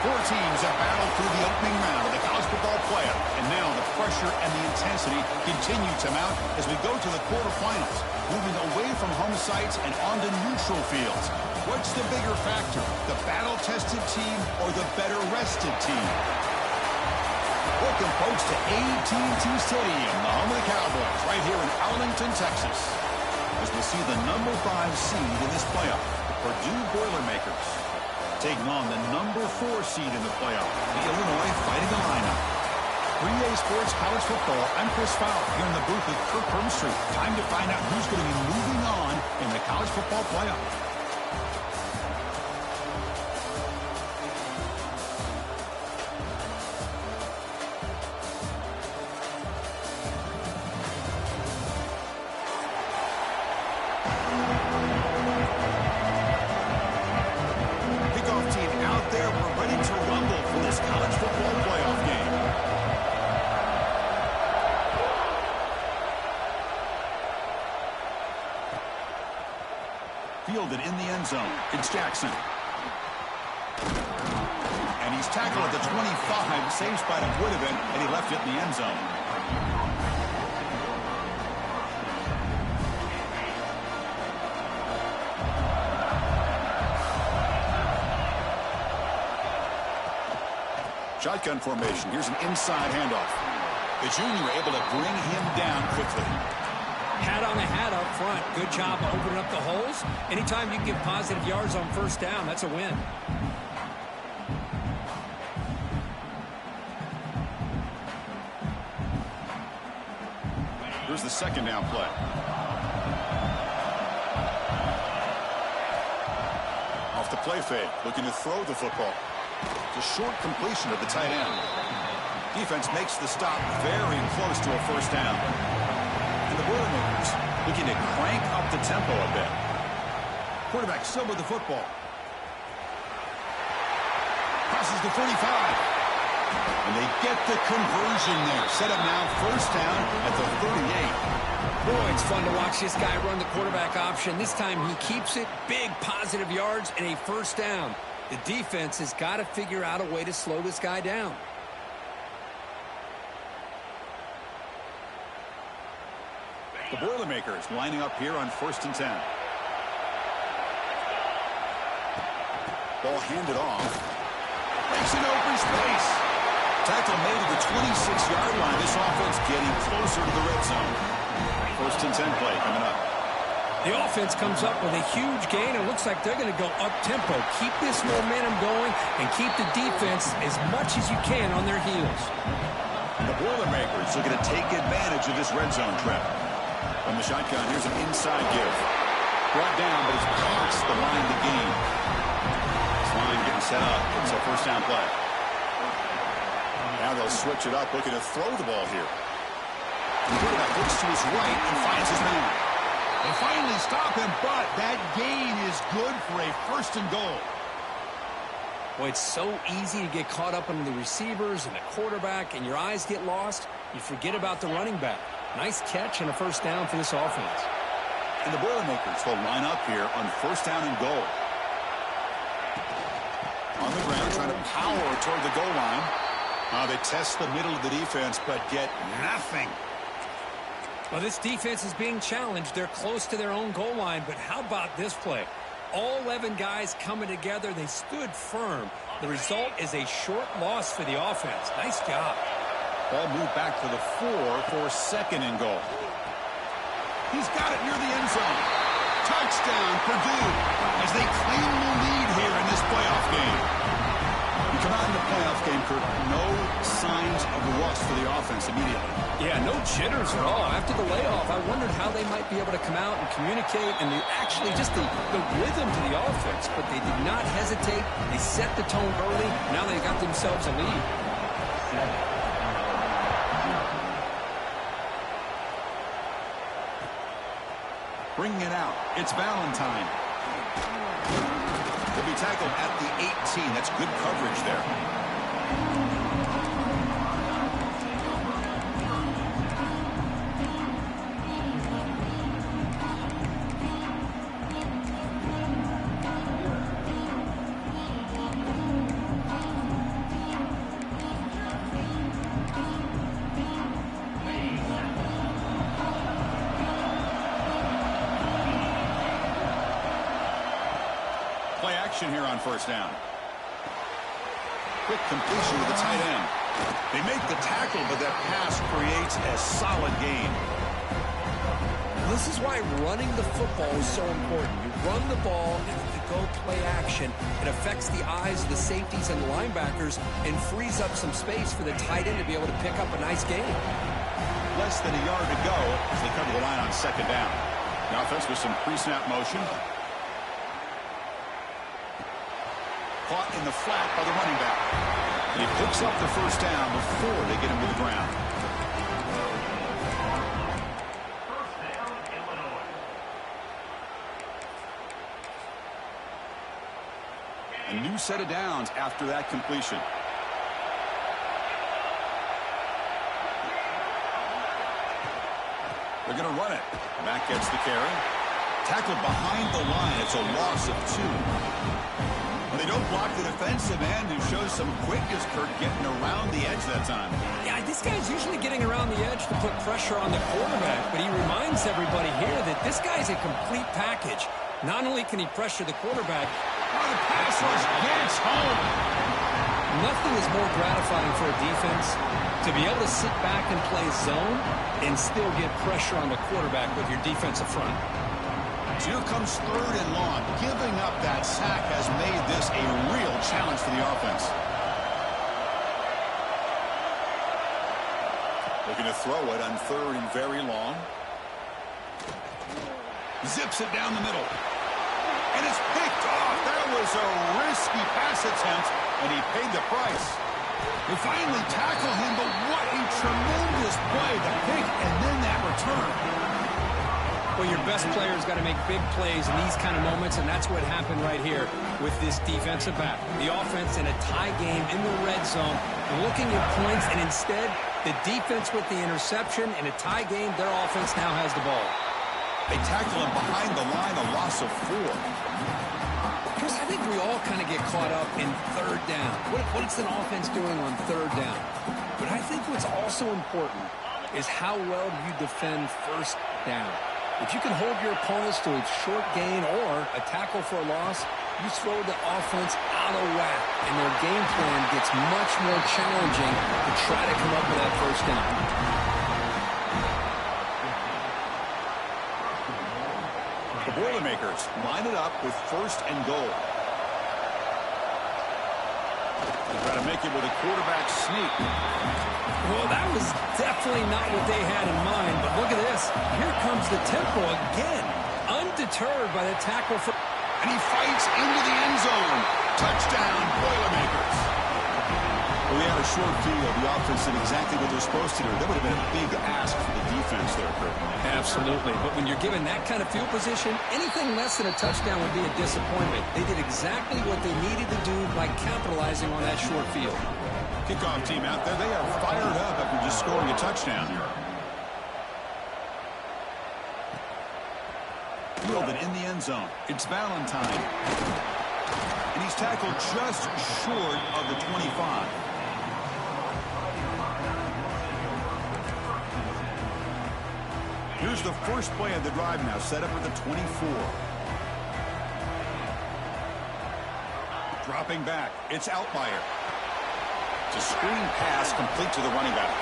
Four teams have battled through the opening round of the college football playoff, and now the pressure and the intensity continue to mount as we go to the quarterfinals, moving away from home sites and onto neutral fields. What's the bigger factor, the battle-tested team or the better-rested team? Welcome, folks, to AT&T Stadium, the home of the Cowboys, right here in Arlington, Texas, as we see the number 5 seed in this playoff, the Purdue Boilermakers, taking on the number 4 seed in the playoff, the Illinois Fighting Illini. 3A Sports College Football, I'm Chris Fowler, here in the booth with Kirk Hermstreet. Time to find out who's going to be moving on in the college football playoff. Fielded in the end zone. It's Jackson. And he's tackled at the 25. Same spot it would have been, and he left it in the end zone. Shotgun formation. Here's an inside handoff. The junior able to bring him down quickly. Hat on a hat up front. Good job of opening up the holes. Anytime you can get positive yards on first down, that's a win. Here's the second down play. Off the play fake, looking to throw the football. It's a short completion of the tight end. Defense makes the stop very close to a first down. And the Boilermakers looking to crank up the tempo a bit. Quarterback still with the football. Crosses the 45. And they get the conversion there. Set up now first down at the 38. Boy, it's fun to watch this guy run the quarterback option. This time he keeps it. Big positive yards and a first down. The defense has got to figure out a way to slow this guy down. The Boilermakers lining up here on 1st and 10. Ball handed off. Makes an open space. Tackle made at the 26-yard line. This offense getting closer to the red zone. 1st and 10 play coming up. The offense comes up with a huge gain. It looks like they're going to go up-tempo. Keep this momentum going and keep the defense as much as you can on their heels. The Boilermakers looking to take advantage of this red zone trap. From the shotgun, here's an inside give. Brought down, but it's past the line to gain. This line getting set up. It's a first down play. Now they'll switch it up, looking to throw the ball here. The quarterback looks to his right and finds his man. They finally stop him, but that gain is good for a 1st and goal. Boy, it's so easy to get caught up in the receivers and the quarterback, and your eyes get lost. You forget about the running back. Nice catch and a first down for this offense. And the Boilermakers will line up here on 1st down and goal. On the ground, trying to power toward the goal line. They test the middle of the defense, but get nothing. Well, this defense is being challenged. They're close to their own goal line, but how about this play? All 11 guys coming together. They stood firm. The result is a short loss for the offense. Nice job. Ball moved back to the 4 for 2nd and goal. He's got it near the end zone. Touchdown, Purdue, as they claim the lead here in this playoff game. You come out in the playoff game, Kirk, no signs of rust for the offense immediately. Yeah, no jitters at all. After the layoff, I wondered how they might be able to come out and communicate and actually just the rhythm to the offense, but they did not hesitate. They set the tone early. Now they got themselves a lead. Bringing it out, it's Valentine. He'll be tackled at the 18. That's good coverage there. action here on first down. Quick completion to the tight end. They make the tackle, but that pass creates a solid gain. This is why running the football is so important. You run the ball, and if you go play action, it affects the eyes of the safeties and the linebackers and frees up some space for the tight end to be able to pick up a nice gain. Less than a yard to go as they cover the line on second down. The offense with some pre-snap motion. Caught in the flat by the running back. And he picks up the first down before they get him to the ground. A new set of downs after that completion. They're going to run it. Mack gets the carry. Tackled behind the line. It's a loss of 2. They don't block the defensive end, who shows some quickness, Kurt, getting around the edge that time. Yeah, this guy's usually getting around the edge to put pressure on the quarterback, but he reminds everybody here that this guy's a complete package. Not only can he pressure the quarterback, the pass rush gets home. Nothing is more gratifying for a defense to be able to sit back and play zone and still get pressure on the quarterback with your defensive front. Here comes third and long. Giving up that sack has made this a real challenge for the offense. Looking to throw it on third and very long. Zips it down the middle. And it's picked off. That was a risky pass attempt, and he paid the price. They finally tackle him, but what a tremendous play. The pick and then that return. Well, your best player's got to make big plays in these kind of moments, and that's what happened right here with this defensive back. The offense in a tie game in the red zone, looking at points, and instead, the defense with the interception. In a tie game, their offense now has the ball. They tackle him behind the line, a loss of 4. Chris, I think we all kind of get caught up in third down. What's an offense doing on third down? But I think what's also important is how well do you defend first down. If you can hold your opponents to a short gain or a tackle for a loss, you throw the offense out of whack, and their game plan gets much more challenging to try to come up with that first down. The Boilermakers line it up with first and goal. They try to make it with a quarterback sneak. Well, that was definitely not what they had in mind, but look at this. Here comes the tempo again. Undeterred by the tackle. And he fights into the end zone. Touchdown, Boilermakers. Well, we had a short field. The offense did exactly what they're supposed to do. That would have been a big ask for the defense there, Kurt. Absolutely. But when you're given that kind of field position, anything less than a touchdown would be a disappointment. They did exactly what they needed to do by capitalizing on that short field. Kickoff team out there. They are fired up after just scoring a touchdown. Fielded in the end zone. It's Valentine. And he's tackled just short of the 25. Here's the first play of the drive now, set up at the 24. Dropping back. It's Outlier. It's a screen pass complete to the running back.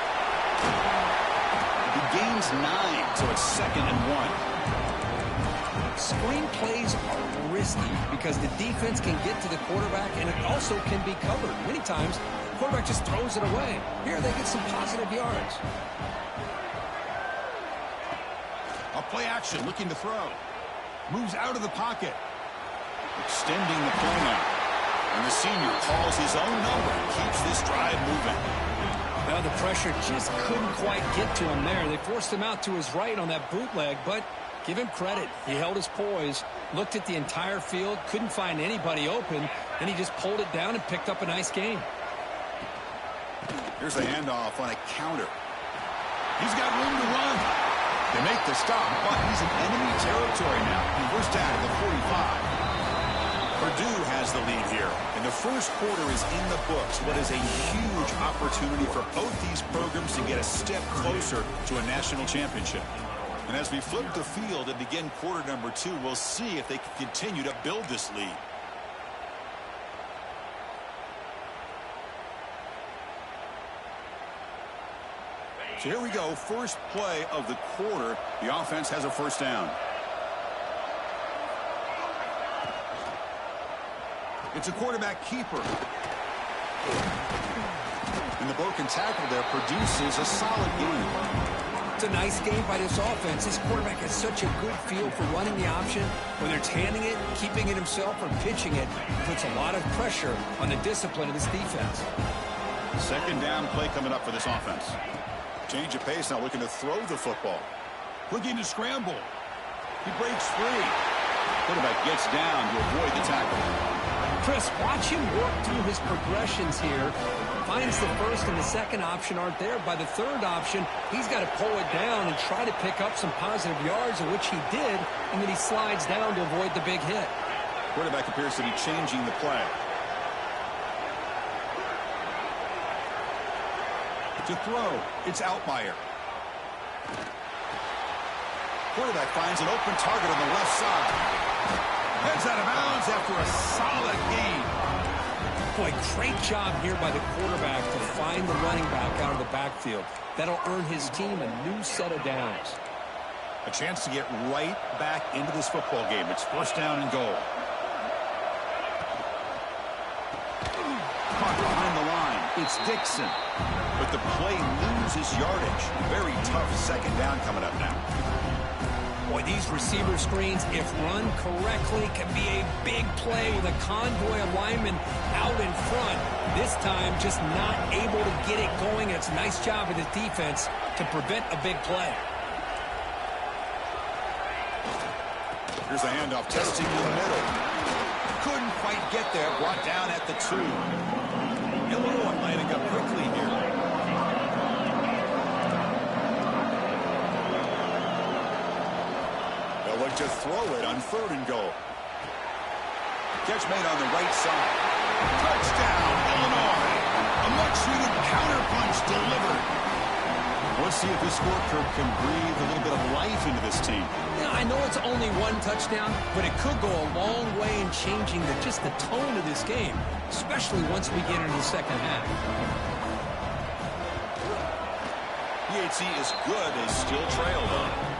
He gains 9, so it's 2nd and 1. Screen plays are risky because the defense can get to the quarterback, and it also can be covered. Many times, the quarterback just throws it away. Here, they get some positive yards. A play action, looking to throw. Moves out of the pocket. Extending the play now. And the senior calls his own number and keeps this drive moving. Now the pressure just couldn't quite get to him there. They forced him out to his right on that bootleg, but give him credit. He held his poise, looked at the entire field, couldn't find anybody open, and he just pulled it down and picked up a nice gain. Here's a handoff on a counter. He's got room to run. They make the stop, but he's in enemy territory now. He was down at the 45. Purdue has the lead here, and the first quarter is in the books. What is a huge opportunity for both these programs to get a step closer to a national championship. And as we flip the field and begin quarter number 2, we'll see if they can continue to build this lead. So here we go, first play of the quarter. The offense has a first down. It's a quarterback keeper. And the broken tackle there produces a solid game. It's a nice game by this offense. This quarterback has such a good feel for running the option. Whether it's handing it, keeping it himself, or pitching it, puts a lot of pressure on the discipline of this defense. Second down play coming up for this offense. Change of pace, now looking to throw the football. Looking to scramble. He breaks free. Quarterback gets down to avoid the tackle. Chris, watch him work through his progressions here. Finds the first and the second option aren't there. By the third option, he's got to pull it down and try to pick up some positive yards, of which he did, and then he slides down to avoid the big hit. Quarterback appears to be changing the play. To throw, it's Outlier. Quarterback finds an open target on the left side. Heads out of bounds after a solid gain. Boy, great job here by the quarterback to find the running back out of the backfield. That'll earn his team a new set of downs. A chance to get right back into this football game. It's first down and goal. Caught behind the line. It's Dixon. But the play loses yardage. Very tough second down coming up now. Boy, these receiver screens, if run correctly, can be a big play with a convoy of linemen out in front. This time, just not able to get it going. It's a nice job of the defense to prevent a big play. Here's a handoff, testing the middle. Couldn't quite get there, brought down at the 2. Illinois lining up quickly here. Look to throw it on third and goal. Catch made on the right side. Touchdown, Illinois. A much-needed counterpunch delivered. Let's see if this scorecard can breathe a little bit of life into this team. Yeah, I know it's only one touchdown, but it could go a long way in changing just the tone of this game, especially once we get into the second half. PHC is good. They still trail, though.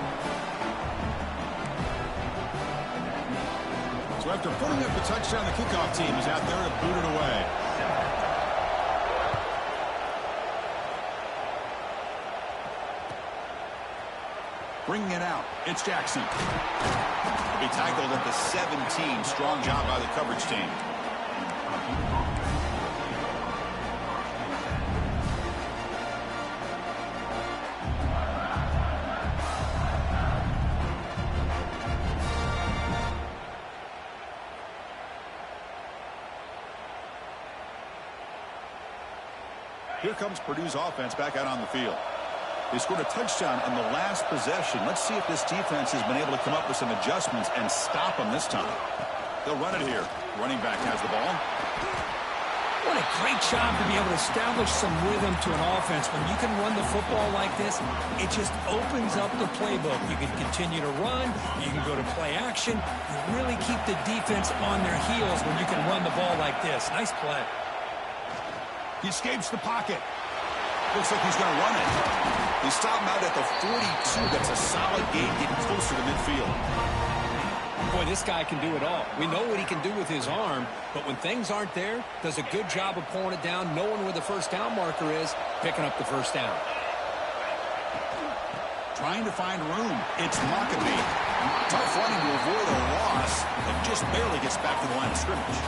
So after putting up the touchdown, the kickoff team is out there to boot it away. Bringing it out, it's Jackson. He'll be tackled at the 17. Strong job by the coverage team. Here comes Purdue's offense back out on the field. They scored a touchdown on the last possession. Let's see if this defense has been able to come up with some adjustments and stop them this time. They'll run it here. Running back has the ball. What a great job to be able to establish some rhythm to an offense. When you can run the football like this, it just opens up the playbook. You can continue to run. You can go to play action. You really keep the defense on their heels when you can run the ball like this. Nice play. He escapes the pocket. Looks like he's going to run it. They stop him out at the 42. That's a solid gain, getting closer to midfield. Boy, this guy can do it all. We know what he can do with his arm, but when things aren't there, does a good job of pulling it down, knowing where the first down marker is, picking up the first down. Trying to find room. It's Maccabee. Tough running to avoid a loss, and just barely gets back to the line of scrimmage.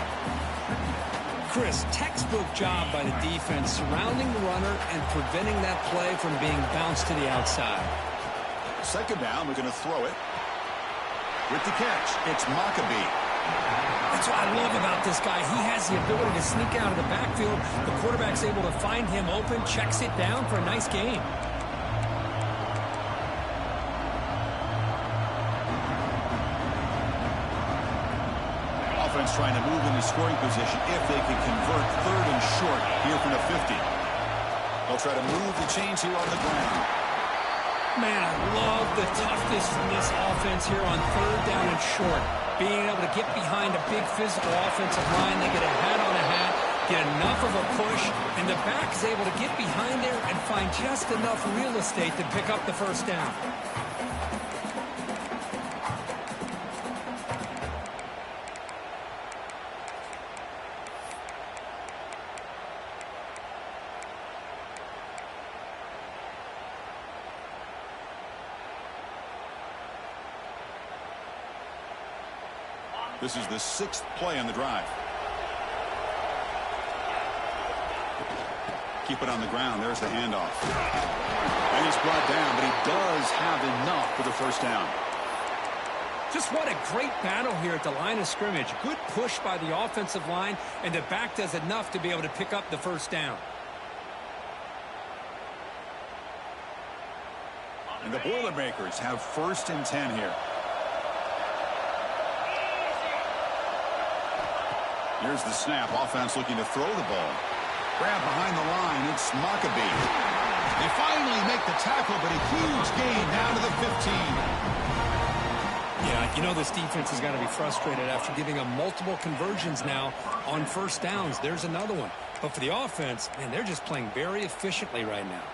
Chris, textbook job by the defense surrounding the runner and preventing that play from being bounced to the outside. Second down, we're going to throw it. With the catch, it's Maccabee. That's what I love about this guy. He has the ability to sneak out of the backfield. The quarterback's able to find him open, checks it down for a nice gain. Offense trying to move into scoring position if they can convert third and short here from the 50. They'll try to move the chains here on the ground. Man, I love the toughness from this offense here on third down and short. Being able to get behind a big physical offensive line, they get a hat on a hat, get enough of a push, and the back is able to get behind there and find just enough real estate to pick up the first down. This is the 6th play on the drive. Keep it on the ground. There's the handoff. And he's brought down, but he does have enough for the first down. Just what a great battle here at the line of scrimmage. Good push by the offensive line, and the back does enough to be able to pick up the first down. And the Boilermakers have 1st and 10 here. Here's the snap. Offense looking to throw the ball. Grab behind the line. It's Maccabee. They finally make the tackle, but a huge gain down to the 15. Yeah, you know this defense has got to be frustrated after giving them multiple conversions now on first downs. There's another one. But for the offense, man, they're just playing very efficiently right now.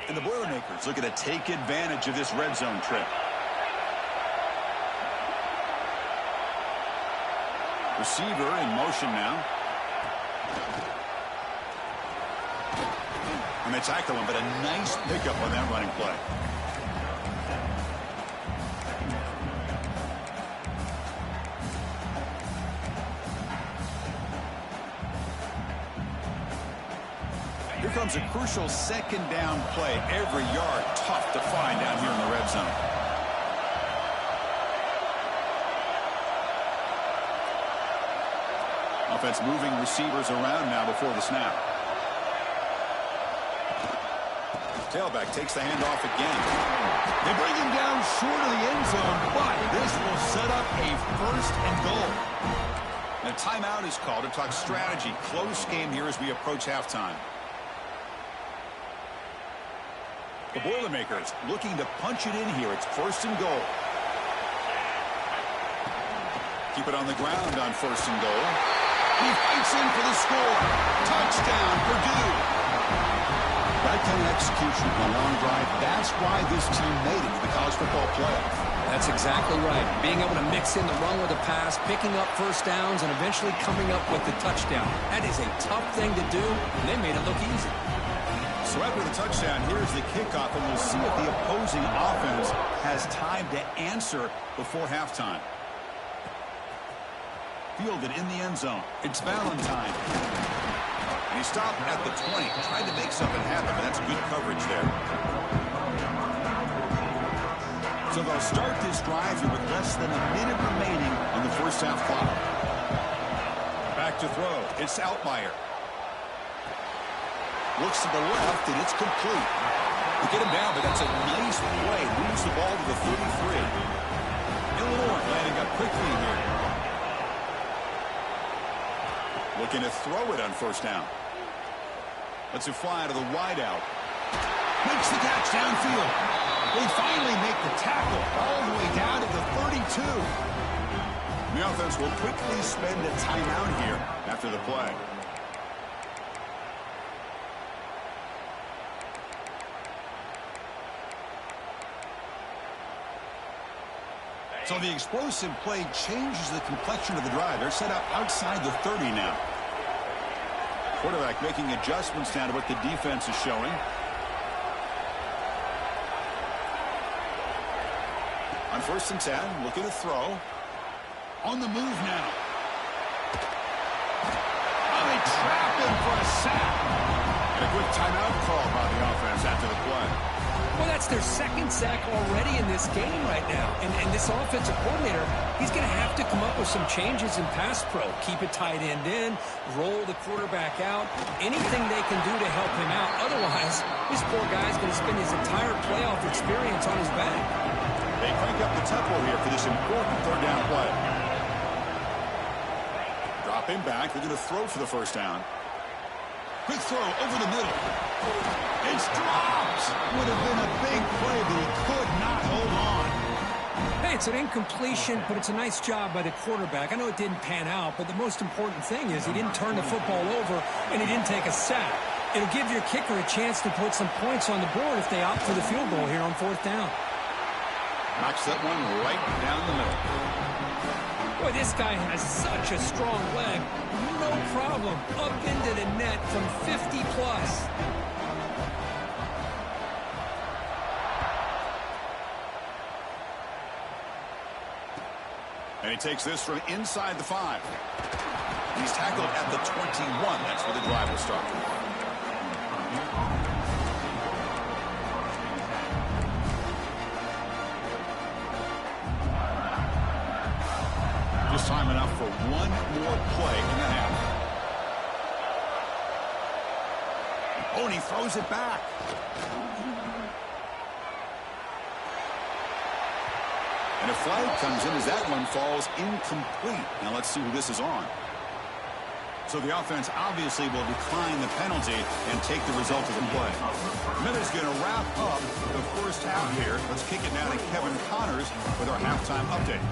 And the Boilermakers looking to take advantage of this red zone trip. Receiver in motion now. And they tackle him, but a nice pickup on that running play. Here comes a crucial 2nd down play. Every yard tough to find down here in the red zone. Offense moving receivers around now before the snap. Tailback takes the handoff again. They bring him down short of the end zone, but this will set up a 1st and goal. And a timeout is called to talk strategy. Close game here as we approach halftime. The Boilermakers looking to punch it in here. It's 1st and goal. Keep it on the ground on 1st and goal. He fights in for the score. Touchdown, Purdue. That kind of execution on a long drive, that's why this team made it to the college football playoff. That's exactly right. Being able to mix in the run with a pass, picking up first downs, and eventually coming up with the touchdown. That is a tough thing to do, and they made it look easy. So after the touchdown, here's the kickoff, and we'll see if the opposing offense has time to answer before halftime. Fielded in the end zone. It's Valentine. And he stopped at the 20. Tried to make something happen, but that's good coverage there. So they'll start this drive here with less than a minute remaining on the first half clock. Back to throw. It's Altmaier. Looks to the left, and it's complete. They get him down, but that's a nice play. Moves the ball to the 33. Illinois landing up quickly here. Looking to throw it on first down. Lets it fly to the wideout. Makes the catch downfield. They finally make the tackle all the way down to the 32. The offense will quickly spend a timeout here after the play. So the explosive play changes the complexion of the drive. They're set up outside the 30 now. Quarterback making adjustments down to what the defense is showing. On 1st and 10, looking to throw. On the move now. Oh, they trap him for a sack. And a quick timeout call by the offense after the play. Well, that's their 2nd sack already in this game right now. And this offensive coordinator, he's going to have to come up with some changes in pass pro. Keep a tight end in, roll the quarterback out, anything they can do to help him out. Otherwise, this poor guy's going to spend his entire playoff experience on his back. They crank up the tempo here for this important 3rd down play. Drop him back. They're going to throw for the first down. Quick throw over the middle. It's dropped. Would have been a big play, but he could not hold on. Hey, it's an incompletion, but it's a nice job by the quarterback. I know it didn't pan out, but the most important thing is he didn't turn the football over and he didn't take a sack. It'll give your kicker a chance to put some points on the board if they opt for the field goal here on 4th down. Knocks that one right down the middle. Boy, this guy has such a strong leg. No problem. Up into the net from 50 plus. And he takes this from inside the 5. He's tackled at the 21. That's where the drive will start. Just time enough for one more play in the half. Oh, and he throws it back. And a flag comes in as that one falls incomplete. Now let's see who this is on. So the offense obviously will decline the penalty and take the result of the play. Miller's going to wrap up the first half here. Let's kick it now to Kevin Connors with our halftime update.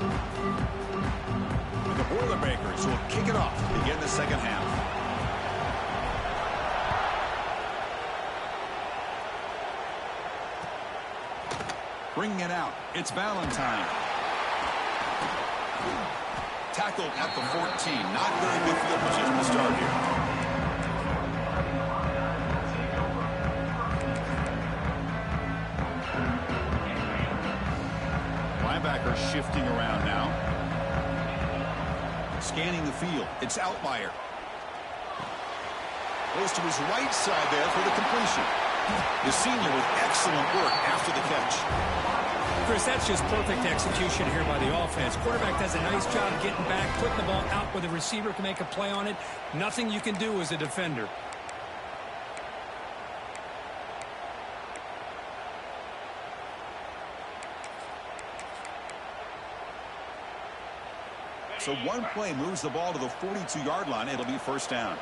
And the Boilermakers will kick it off to begin the second half. Bringing it out, it's Valentine. Tackled at the 14. Not very good field position to start here. Linebacker shifting around now. Scanning the field. It's Outlier. Goes to his right side there for the completion. The senior with excellent work after the catch. Chris, that's just perfect execution here by the offense. Quarterback does a nice job getting back, putting the ball out where the receiver can make a play on it. Nothing you can do as a defender. So one play moves the ball to the 42-yard line. It'll be first down.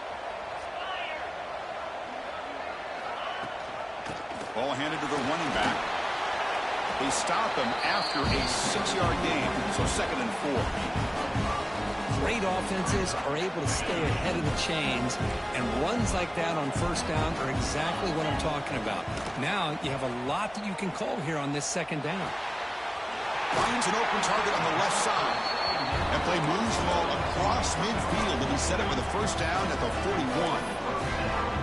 Ball handed to the running back. They stop him after a 6-yard gain, so 2nd and 4. Great offenses are able to stay ahead of the chains, and runs like that on first down are exactly what I'm talking about. Now you have a lot that you can call here on this 2nd down. Finds an open target on the left side. That play moves the ball across midfield, and he set it for the first down at the 41.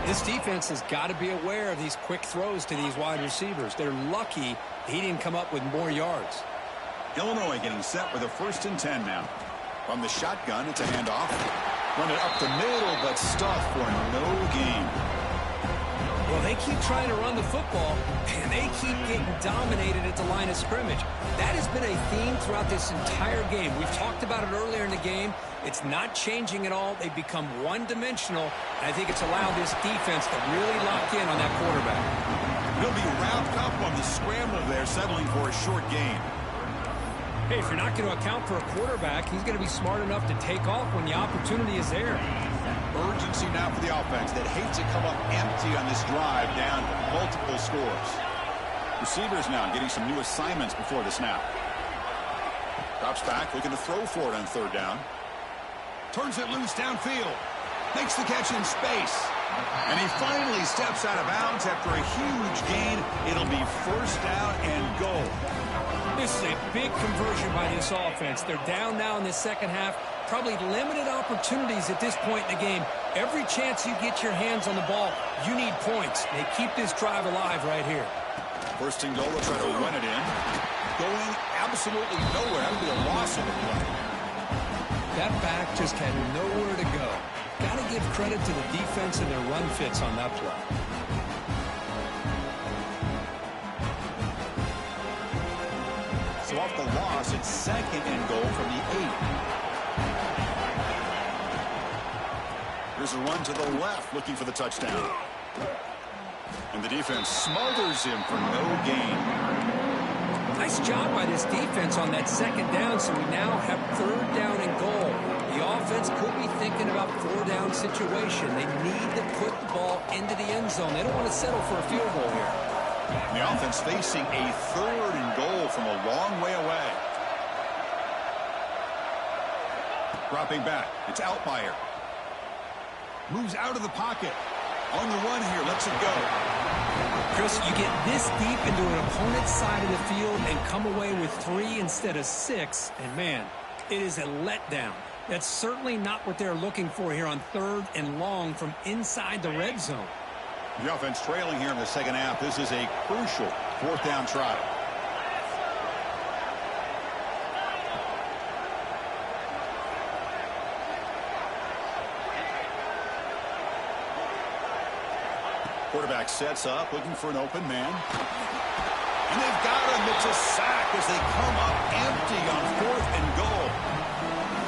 This defense has got to be aware of these quick throws to these wide receivers. They're lucky he didn't come up with more yards. Illinois getting set for the 1st and 10 now. From the shotgun, it's a handoff. Run it up the middle, but stuffed for no gain. Well, they keep trying to run the football, and they keep getting dominated at the line of scrimmage. That has been a theme throughout this entire game. We've talked about it earlier in the game. It's not changing at all. They've become one-dimensional, and I think it's allowed this defense to really lock in on that quarterback. He'll be wrapped up on the scramble there, settling for a short gain. Hey, if you're not going to account for a quarterback, he's going to be smart enough to take off when the opportunity is there. Urgency now for the offense that hates to come up empty on this drive down multiple scores. Receivers now getting some new assignments before the snap. Drops back, looking to throw for it on 3rd down. Turns it loose downfield. Makes the catch in space. And he finally steps out of bounds after a huge gain. It'll be first down and goal. This is a big conversion by this offense. They're down now in the 2nd half. Probably limited opportunities at this point in the game. Every chance you get your hands on the ball, you need points. They keep this drive alive right here. 1st and goal, they'll try to run it in. Going absolutely nowhere. That would be a loss of the play. That back just had nowhere to go. Got to give credit to the defense and their run fits on that play. So off the loss, it's 2nd and goal from the 8. Here's a run to the left, looking for the touchdown. And the defense smothers him for no gain. Nice job by this defense on that 2nd down, so we now have 3rd down and goal. The offense could be thinking about 4-down situation. They need to put the ball into the end zone. They don't want to settle for a field goal here. The offense facing a 3rd and goal from a long way away. Dropping back. It's Outlier. Moves out of the pocket. On the run here. Lets it go. Chris, you get this deep into an opponent's side of the field and come away with 3 instead of 6. And, man, it is a letdown. That's certainly not what they're looking for here on 3rd and long from inside the red zone. The offense trailing here in the second half. This is a crucial 4th down try. Quarterback sets up, looking for an open man. And they've got him. It's a sack as they come up empty on 4th and goal.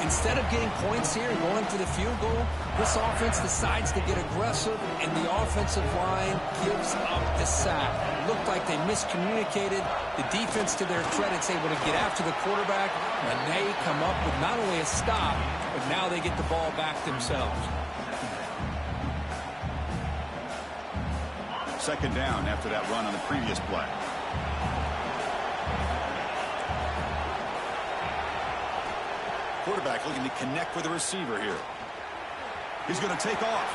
Instead of getting points here and going for the field goal, this offense decides to get aggressive, and the offensive line gives up the sack. It looked like they miscommunicated. The defense, to their credit, is able to get after the quarterback, and they come up with not only a stop, but now they get the ball back themselves. 2nd down after that run on the previous play. Quarterback looking to connect with the receiver here. He's going to take off.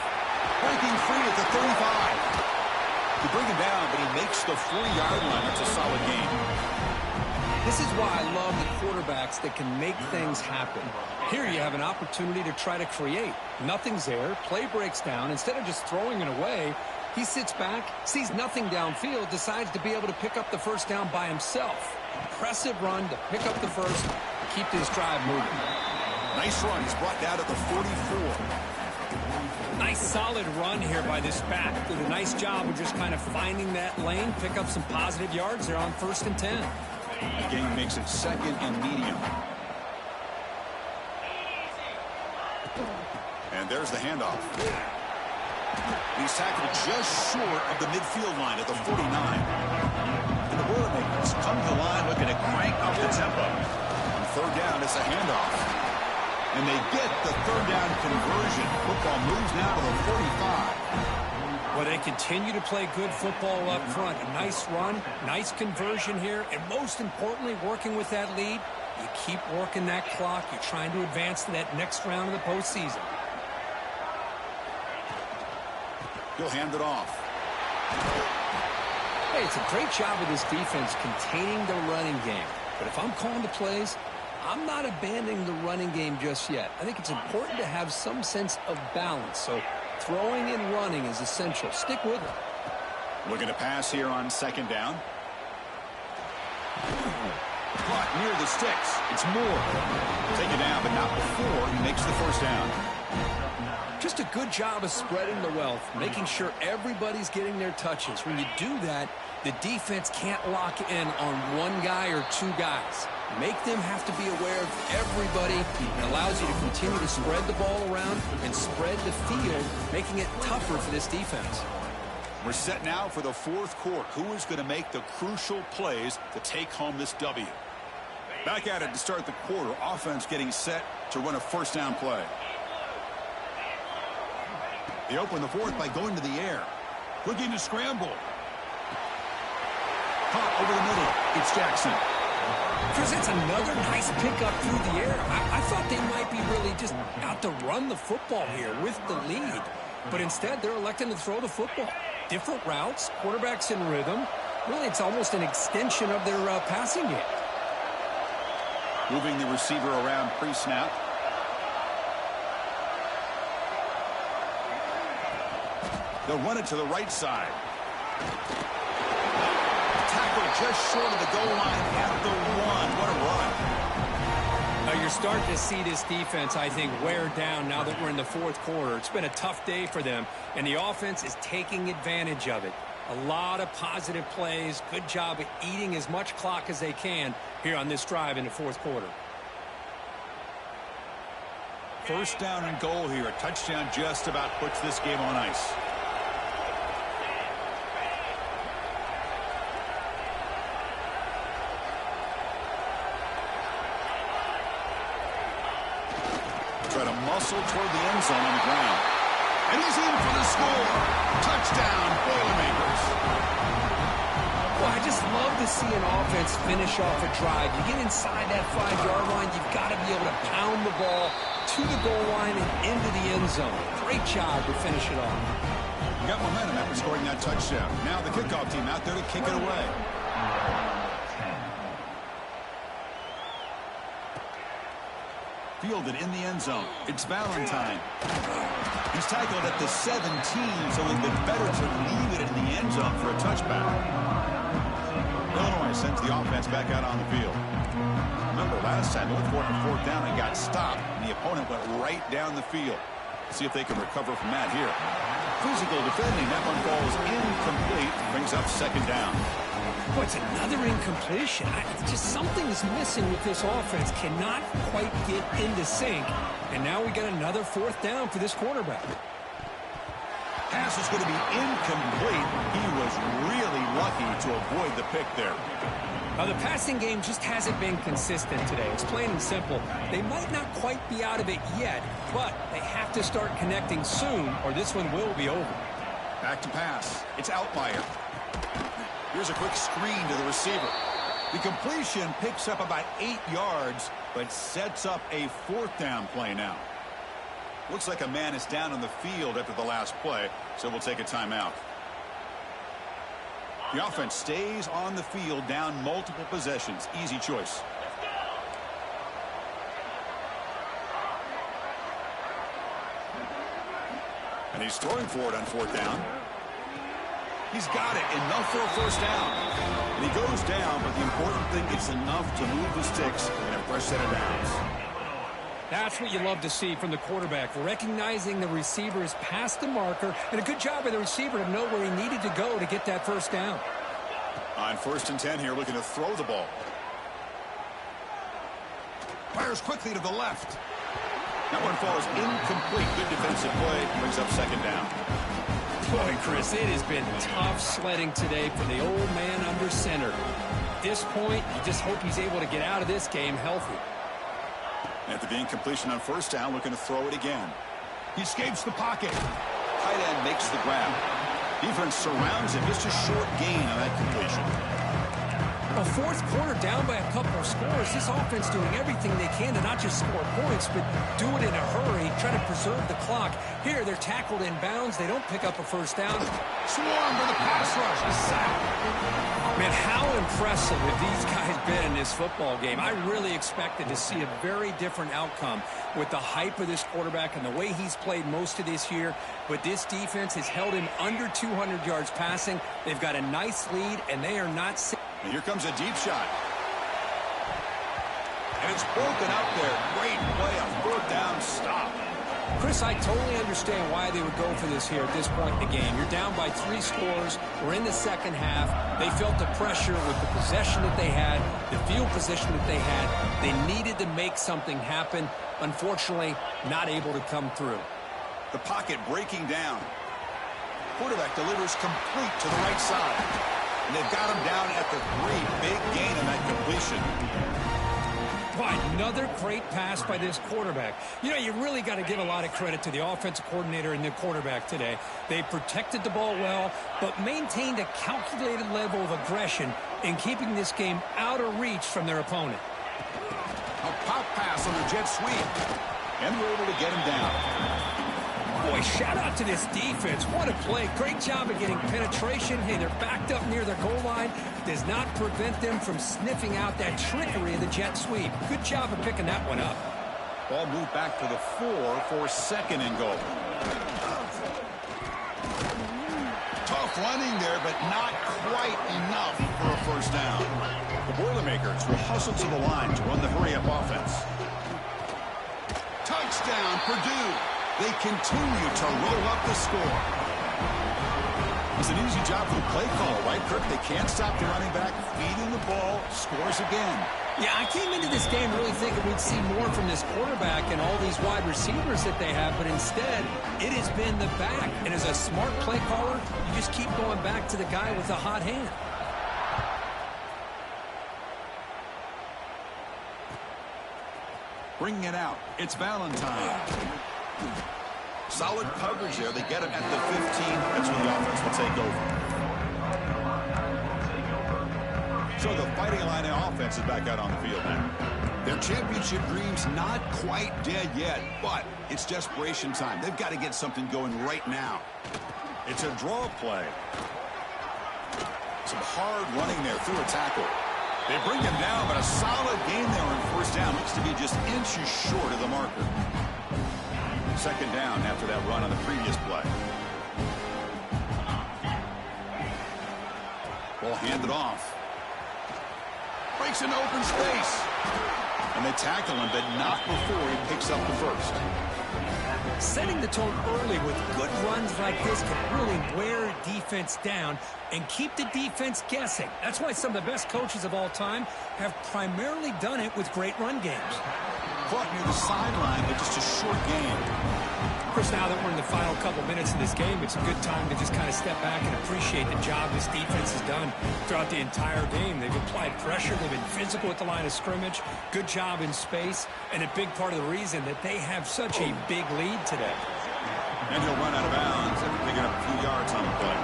Breaking free at the 35. They bring him down, but he makes the 40-yard line. That's a solid gain. This is why I love the quarterbacks that can make things happen. Here you have an opportunity to try to create. Nothing's there. Play breaks down. Instead of just throwing it away, he sits back, sees nothing downfield, decides to be able to pick up the 1st down by himself. Impressive run to pick up the 1st, keep this drive moving. Nice run. He's brought down at the 44. Nice solid run here by this back. Did a nice job of just kind of finding that lane, pick up some positive yards there on 1st and 10. The game makes it 2nd and medium. And there's the handoff. He's tackled just short of the midfield line at the 49. And the Boilermakers come to the line looking to crank up the tempo. On 3rd down, it's a handoff. And they get the 3rd down conversion. Football moves now to the 45. Well, they continue to play good football up front. A nice run, nice conversion here, and most importantly, working with that lead, you keep working that clock. You're trying to advance to that next round of the postseason. He'll hand it off. Hey, it's a great job of this defense containing the running game. But if I'm calling the plays, I'm not abandoning the running game just yet. I think it's important to have some sense of balance. So throwing and running is essential. Stick with it. Looking to pass here on 2nd down. Caught near the sticks. It's Moore. Take it down, but not before he makes the 1st down. Just a good job of spreading the wealth, making sure everybody's getting their touches. When you do that, the defense can't lock in on one guy or 2 guys. Make them have to be aware of everybody. It allows you to continue to spread the ball around and spread the field, making it tougher for this defense. We're set now for the 4th quarter. Who is going to make the crucial plays to take home this W? Back at it to start the quarter. Offense getting set to run a 1st down play. They open the 4th by going to the air. Looking to scramble. Caught over the middle. It's Jackson. Chris, it's another nice pickup through the air. I thought they might be really just out to run the football here with the lead. But instead, they're electing to throw the football. Different routes, quarterbacks in rhythm. Really, it's almost an extension of their passing game. Moving the receiver around pre-snap. They'll run it to the right side. Tackle just short of the goal line at the 1. What a run. Now you're starting to see this defense, I think, wear down now that we're in the 4th quarter. It's been a tough day for them, and the offense is taking advantage of it. A lot of positive plays. Good job of eating as much clock as they can here on this drive in the 4th quarter. 1st down and goal here. A touchdown just about puts this game on ice. Try to muscle toward the end zone on the ground. And he's in for the score. Touchdown, Boilermakers. Well, I just love to see an offense finish off a drive. You get inside that 5-yard line, you've got to be able to pound the ball to to the goal line and into the end zone. Great job to finish it off. Got momentum after scoring that touchdown. Now the kickoff team out there to kick it away. Fielded in the end zone. It's Valentine. He's tackled at the 17, so it'd been better to leave it in the end zone for a touchback. Illinois sends the offense back out on the field. Remember, last time, they went for it on fourth down and got stopped, and the opponent went right down the field. See if they can recover from that here. Physical defending. That one falls incomplete. Brings up second down. Boy, it's another incompletion. Just something's missing with this offense. Cannot quite get into sync. And now we got another fourth down for this quarterback. Pass is going to be incomplete. He was really lucky to avoid the pick there. The passing game just hasn't been consistent today. It's plain and simple. They might not quite be out of it yet, but they have to start connecting soon or this one will be over. Back to pass. It's Outlier. Here's a quick screen to the receiver. The completion picks up about 8 yards, but sets up a fourth down play now. Looks like a man is down on the field after the last play, so we'll take a timeout. The offense stays on the field down multiple possessions. Easy choice. And he's throwing for it on fourth down. He's got it. Enough for a first down. And he goes down, but the important thing is enough to move the sticks in a fresh set of downs. That's what you love to see from the quarterback. Recognizing the receiver is past the marker, and a good job by the receiver to know where he needed to go to get that first down. On 1st and 10 here, looking to throw the ball. Fires quickly to the left. That one falls incomplete. Good defensive play. Brings up second down. Boy, Chris, it has been tough sledding today for the old man under center. At this point, you just hope he's able to get out of this game healthy. After the incompletion on first down, looking to throw it again. He escapes the pocket. Tight end makes the grab. Defense surrounds him. Just a short gain on that completion. A fourth quarter down by a couple of scores. This offense doing everything they can to not just score points, but do it in a hurry, try to preserve the clock. Here, they're tackled in bounds. They don't pick up a first down. Swarm for the pass rush. A sack. Man, how impressive have these guys been in this football game? I really expected to see a very different outcome with the hype of this quarterback and the way he's played most of this year. But this defense has held him under 200 yards passing. They've got a nice lead, and they are not... And here comes a deep shot. And it's broken up there. Great play, a fourth down stop. Chris, I totally understand why they would go for this here at this point in the game. You're down by 3 scores. We're in the second half. They felt the pressure with the possession that they had, the field position that they had. They needed to make something happen. Unfortunately, not able to come through. The pocket breaking down. Quarterback delivers complete to the right side. And they've got him down at the 3. Big gain on that completion. Boy, another great pass by this quarterback. You know, you really got to give a lot of credit to the offensive coordinator and the quarterback today. They protected the ball well, but maintained a calculated level of aggression in keeping this game out of reach from their opponent. A pop pass on the jet sweep. And we're able to get him down. Boy, shout out to this defense. What a play. Great job of getting penetration. Hey, they're backed up near their goal line. Does not prevent them from sniffing out that trickery of the jet sweep. Good job of picking that one up. Ball moved back to the 4 for second and goal. Tough running there, but not quite enough for a first down. The Boilermakers will hustle to the line to run the hurry-up offense. Touchdown, Purdue. They continue to roll up the score. It's an easy job for the play caller, right, Kirk? They can't stop the running back, feeding the ball, scores again. Yeah, I came into this game really thinking we'd see more from this quarterback and all these wide receivers that they have, but instead, it has been the back. And as a smart play caller, you just keep going back to the guy with the hot hand. Bringing it out, it's Valentine. Solid coverage there. They get him at the 15. That's when the offense will take over. So the Fighting Illini offense is back out on the field now. Their championship dream's not quite dead yet, but it's desperation time. They've got to get something going right now. It's a draw play. Some hard running there through a tackle. They bring him down, but a solid gain there on first down. Looks to be just inches short of the marker. Second down after that run on the previous play. Ball handed off. Breaks into open space. And they tackle him, but not before he picks up the first. Setting the tone early with good runs like this can really wear defense down and keep the defense guessing. That's why some of the best coaches of all time have primarily done it with great run games. Caught near the sideline, but just a short game. Of course, now that we're in the final couple minutes of this game, it's a good time to just kind of step back and appreciate the job this defense has done throughout the entire game. They've applied pressure. They've been physical at the line of scrimmage. Good job in space. And a big part of the reason that they have such a big lead today. And he'll run out of bounds after picking up a few yards on the play.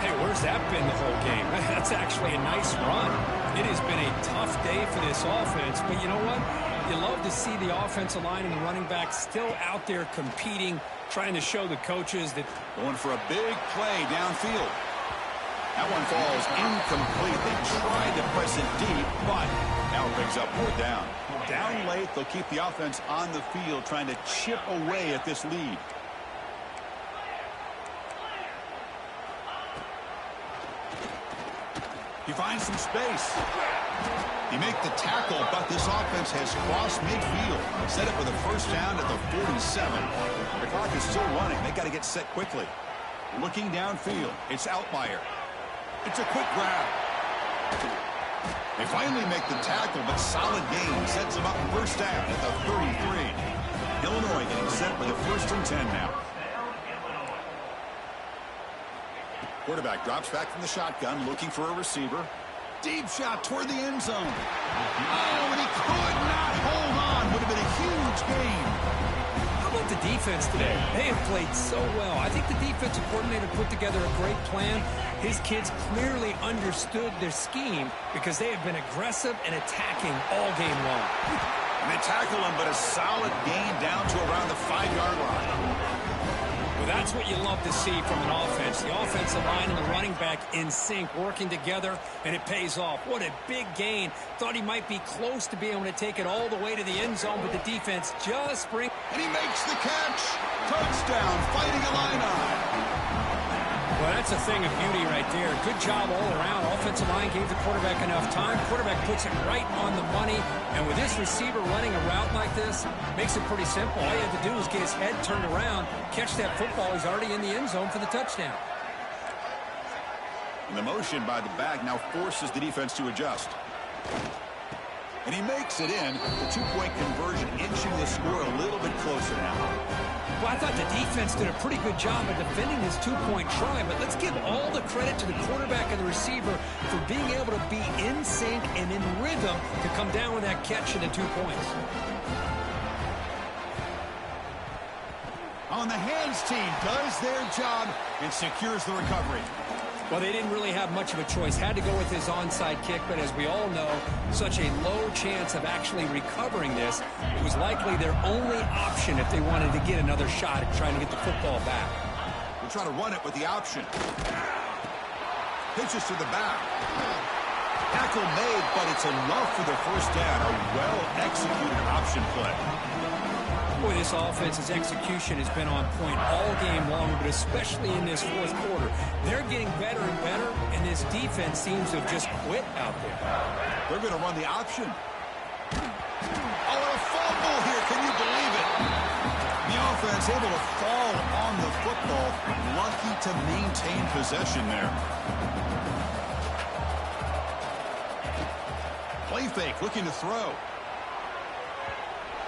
Hey, where's that been the whole game? That's actually a nice run. It has been a tough day for this offense, but you know what? You love to see the offensive line and the running back still out there competing, trying to show the coaches that... Going for a big play downfield. That one falls incomplete. They tried to press it deep, but now it brings up fourth down. Down late, they'll keep the offense on the field trying to chip away at this lead. He finds some space. He makes the tackle, but this offense has crossed midfield. Set it for the first down at the 47. The clock is still running. They got to get set quickly. Looking downfield. It's Outlier. It's a quick grab. They finally make the tackle, but solid gain sets them up first down at the 33. Illinois getting set for the 1st and 10 now. Quarterback drops back from the shotgun, looking for a receiver. Deep shot toward the end zone. Oh, and he could not hold on. Would have been a huge gain. How about the defense today? They have played so well. I think the defensive coordinator put together a great plan. His kids clearly understood their scheme because they have been aggressive and attacking all game long. And they tackle him, but a solid gain down to around the 5-yard line. Well, that's what you love to see from an offense. The offensive line and the running back in sync, working together, and it pays off. What a big gain. Thought he might be close to being able to take it all the way to the end zone, but the defense just brings... And he makes the catch. Touchdown, Fighting Illini. Well, that's a thing of beauty right there. Good job all around. Offensive line gave the quarterback enough time. Quarterback puts it right on the money. And with this receiver running a route like this, makes it pretty simple. All you have to do is get his head turned around, catch that football. He's already in the end zone for the touchdown. And the motion by the back now forces the defense to adjust. And he makes it in. The two-point conversion inching the score a little bit closer now. Well, I thought the defense did a pretty good job of defending this two-point try, but let's give all the credit to the quarterback and the receiver for being able to be in sync and in rhythm to come down with that catch and the 2 points. On the hands team does their job and secures the recovery. Well, they didn't really have much of a choice. Had to go with his onside kick, but as we all know, such a low chance of actually recovering this. It was likely their only option if they wanted to get another shot at trying to get the football back. We'll try to run it with the option. Pitches to the back. Tackle made, but it's enough for the first down. A well-executed option play. Boy, this offense's execution has been on point all game long, but especially in this fourth quarter. They're getting better and better, and this defense seems to have just quit out there. They're going to run the option. Oh, a fumble here. Can you believe it? The offense able to fall on the football. Lucky to maintain possession there. Play fake, looking to throw.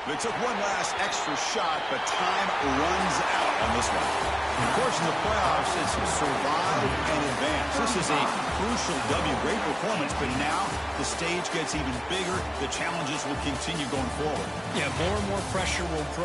They took one last extra shot, but time runs out on this one. Of course, in the playoffs, it's survive and advance. This is a crucial W. Great performance, but now the stage gets even bigger. The challenges will continue going forward. Yeah, more and more pressure will grow.